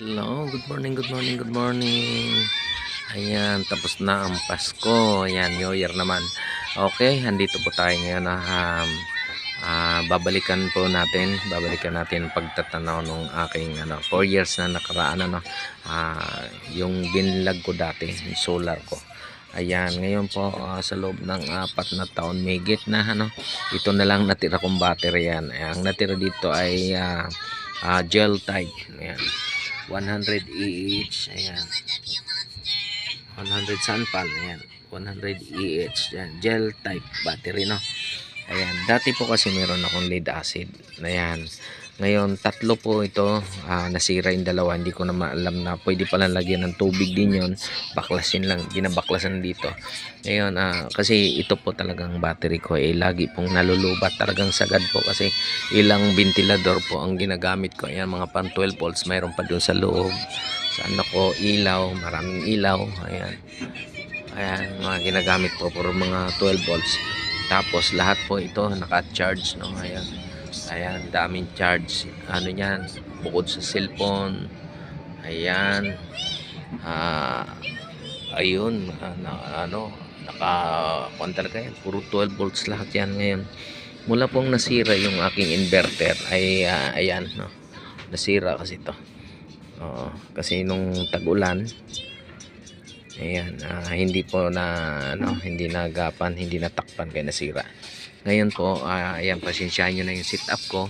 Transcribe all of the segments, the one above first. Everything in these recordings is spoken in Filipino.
Hello, good morning, good morning, good morning. Ayan, tapos na ang Pasko. Ayan, New Year naman. Okay, andito po tayo ngayon na babalikan natin ang pagtatanaw ng aking 4 years na nakaraan yung binlag ko dati, yung solar ko. Ayan, ngayon po sa loob ng 4 na taon megit na ito na lang natira kong battery yan. Ang natira dito ay gel type. Ayan. 100 each, ayan, 100 sunpan, ayan, 100 each, ayan, gel type battery, ayan. Dati po kasi meron akong lead acid, ayan. Ngayon tatlo po ito, nasira yung dalawa. Hindi ko na maalam na pwede pala lagyan ng tubig din yon, baklasin lang, binabaklasan dito. Ngayon kasi ito po talagang battery ko lagi pong nalulubat, talagang sagad po kasi ilang ventilador po ang ginagamit ko. Ayan, mga pang 12 volts, mayroon pa dun sa loob. Sa ilaw, maraming ilaw. Ayan, ayan, mga ginagamit po for mga 12 volts. Tapos lahat po ito naka-charge, ayan. Ayan, daming charge. Yan, bukod sa cellphone. Ayan. Ayun, naka-kontra kayo. Puro 12 volts lahat yan ngayon. Mula pong nasira yung aking inverter ay ayan, nasira kasi ito. Kasi nung tag-ulan, ayan, hindi po hindi nagapan, hindi natakpan kaya nasira. Ngayon po, ayan, pasensyahan nyo na yung setup ko.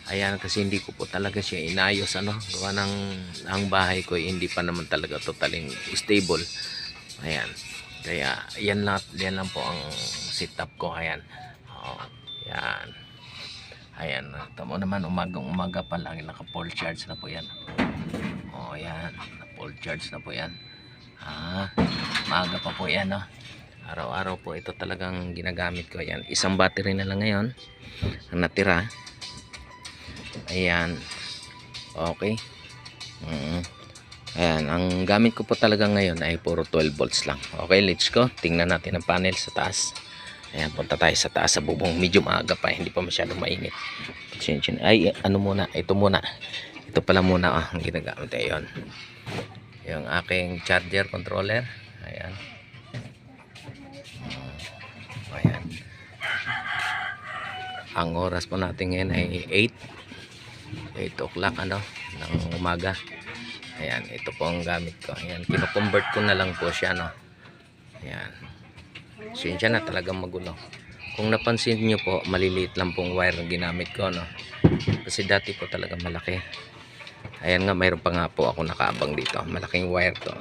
Ayan, kasi hindi ko po talaga siya inayos, gawa ng ang bahay ko hindi pa naman talaga totaling stable. Ayan, kaya yan lang po ang setup ko. Ayan, yan, ayan, tamo naman, umaga pa lang, naka full charge na po yan. Ayan, full charge na po yan. Maaga pa po yan, araw-araw po ito talagang ginagamit ko. Ayan, isang battery na lang ngayon ang natira. Ayan, okay. Ayan, ang gamit ko po talaga ngayon ay puro 12 volts lang. Okay, let's go. Tingnan natin ang panel sa taas. Ayan, punta tayo sa taas sa bubong. Medyo maaga pa, hindi pa masyadong mainit. Ay, muna, ito muna. Ito pala muna ang ginagamit. Ayan, yung aking charger controller. Ayan. Ayan. Ang oras po natin ngayon ay 8 o'clock ng umaga. Ayan, ito po ang gamit ko. Ayan, kino-convert ko na lang po siya, Ayan. So yun siya na talagang magulo. Kung napansin nyo po, maliliit lang pong wire na ginamit ko, Kasi dati po talaga malaki. Ayan nga, mayroon pa nga po ako nakaabang dito. Malaking wire to.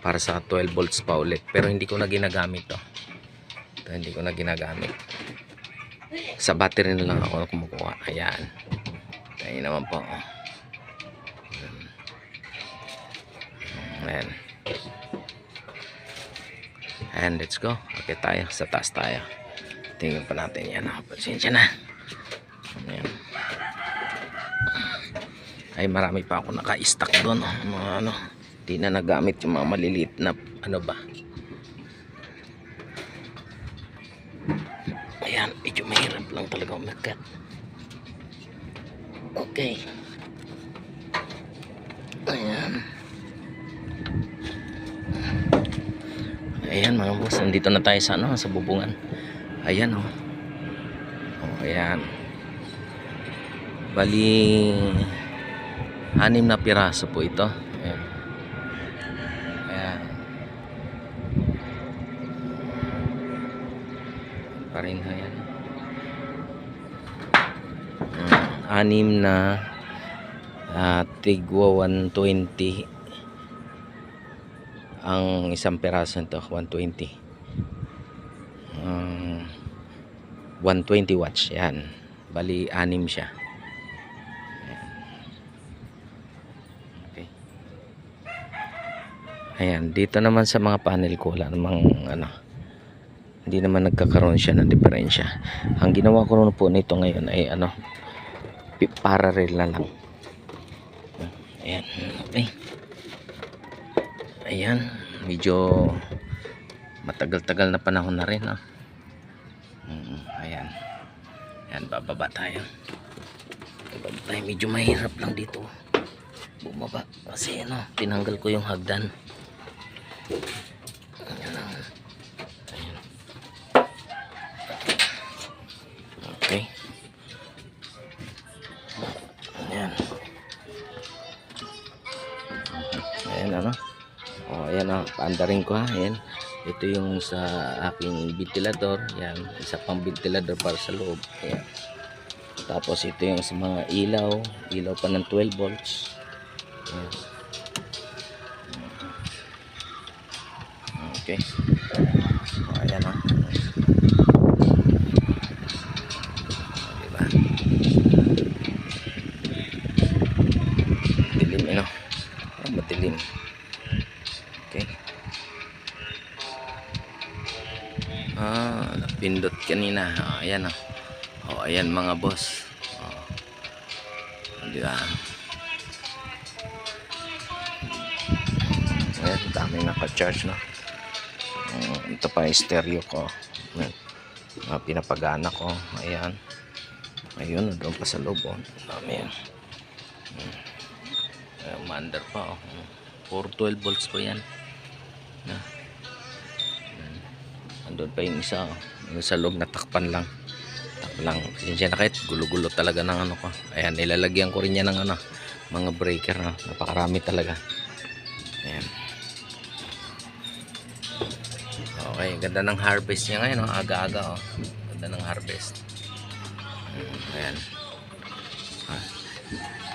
Para sa 12 volts pa ulit. Pero hindi ko na ginagamit to. Ito, hindi ko na ginagamit. Sa battery na lang ako kumukuha. Ayan. Ayan naman po. Ayan. And let's go. Okay tayo. Sa taas tayo. Tingnan pa natin yan. Pasensya na. Ayan. Ay, marami pa ako naka-stack doon. Mga di na nagamit yung mga maliliit na ba. Ayan, medyo mahirap lang talaga umakyat. Okay. Ayan. Ayan mga boss, nandito na tayo sa sa bubungan. Ayan ayan. Bali 6 na piraso po ito. Ayan. Ayan. Paring ayan. 6 na tigwa 120 ang isang piraso nito, 120 120 watts. Yan, bali 6 siya. Okay. Ayan, dito naman sa mga panel ko wala namang hindi naman nagkakaroon siya ng diferensya. Ang ginawa ko po nito ngayon ay parallel na lang. Ayan, okay. Ayan, medyo matagal-tagal na panahon na rin, ayan. Ayan, bababa tayo. Medyo mahirap lang dito. bumaba kasi ano, tinanggal ko yung hagdan. Ayan lang. Ayan. Okay. Ayan. Ayan ano. O ayan o, paandarin ko ha. Ayan. Ito yung sa aking ventilador. Ayan. Isa pang ventilador para sa loob. Ayan. Tapos ito yung sa mga ilaw. Ilaw pa ng 12 volts. Ayan. Okay. O ayan o. Diba? Dilim ano. Madilim. Okay. Napindot kanina. Ayan o. Ayan mga boss. Diba? Ayan, daming naka-charge no. Ito pa yung stereo ko. Ayan. Pinapagana ko. Ayan. Ayun, doon pa sa loob. Dami yan. Maandar pa. 412 volts po yan. Andun pa yung isa. Yung sa loob natakpan lang. Takpan lang. Sinsya na kahit gulo-gulo talaga ng ano ko. Ayan, nilalagyan ko rin yan ng ano, mga breaker. No? Napakarami talaga. Ayan. Okay, ganda ng harvest niya ngayon. No? Aga-aga. Ganda ng harvest. Ayan.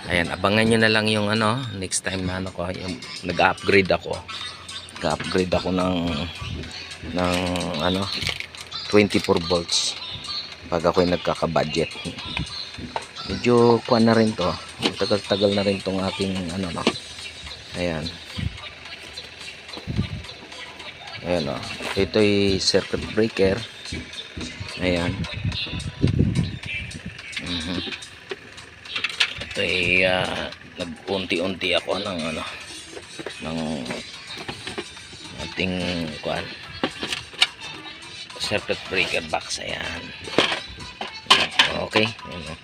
Ayan, abangan nyo na lang yung ano, next time na ano ko, yung nag-upgrade ako. Nag-upgrade ako ng ano, 24 volts. Pag ako'y nagkaka-budget. Medyo kuan na rin to. Tagal-tagal na rin tong aking ano no. Ayan. Ayan o. Ito'y circuit breaker. Ayan. Ito'y nag-unti-unti ako ng ano, ng ating kuan, circuit breaker box. Ayan. Okay. Ayan.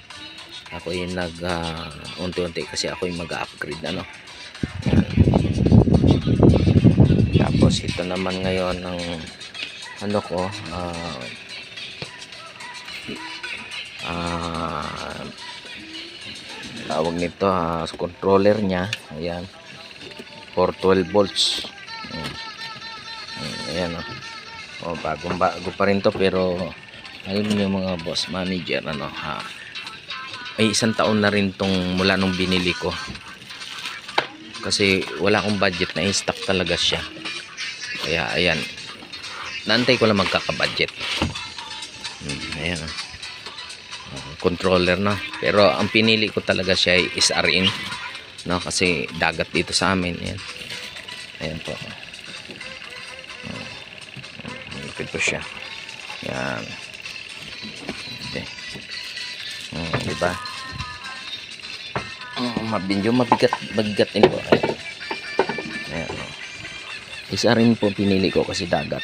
Ako yung unti-unti kasi ako yung mag-upgrade ano. Tapos ito naman ngayon ng ano ko, tawag nito controller nya. Ayan, 412 volts. Ayan bagong bago pa rin to, pero alam niyo mga boss manager ano ay 1 taon na rin tong mula nung binili ko, kasi wala akong budget, na in-stock talaga siya. Kaya ayan, naantay ko lang magkaka-budget. Ayan controller na, pero ang pinili ko talaga siya ay SRin no, kasi dagat dito sa amin. Ayan. Ayan po. Lipid po siya. Ayan. Okay. Diba? Medyo mabigat din po. Ayan. SRin po pinili ko kasi dagat.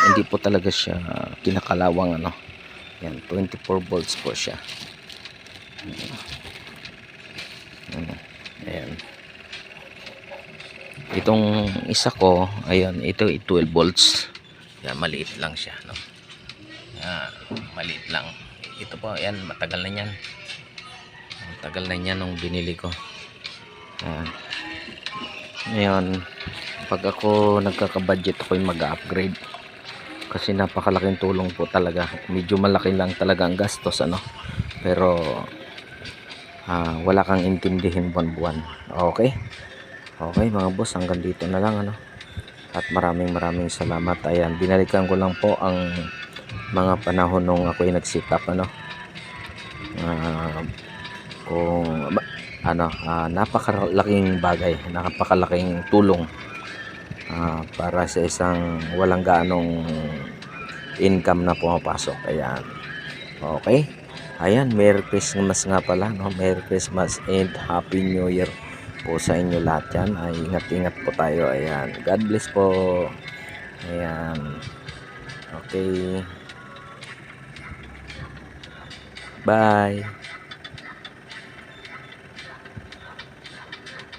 Hindi po talaga siya kinakalawang ano. Yan, 24 volts po siya. Ayan. Itong isa ko, ayan, ito 12 volts. Yan, maliit lang siya, no? Yan, maliit lang. Ito po, ayan, matagal na niyan. Matagal na niyan nung binili ko. Ayan. Ngayon, pag ako nagkaka-budget, ako yung mag-upgrade. Kasi napakalaking tulong po talaga. Medyo malaki lang talaga ang gastos ano, pero wala kang intindihin buwan-buwan. Okay mga boss, hanggang dito na lang ano, at maraming salamat. Ayan, binalikan ko lang po ang mga panahon nung ako ay nag-set up ano, kung ano, napakalaking bagay, napakalaking tulong para sa isang walang gaanong income na pumapasok. Ayan. Okay. Ayan, Merry Christmas nga pala, no? Merry Christmas and Happy New Year po sa inyo lahat yan. Ay, ingat-ingat po tayo. Ayan. God bless po. Ayan. Okay. Bye.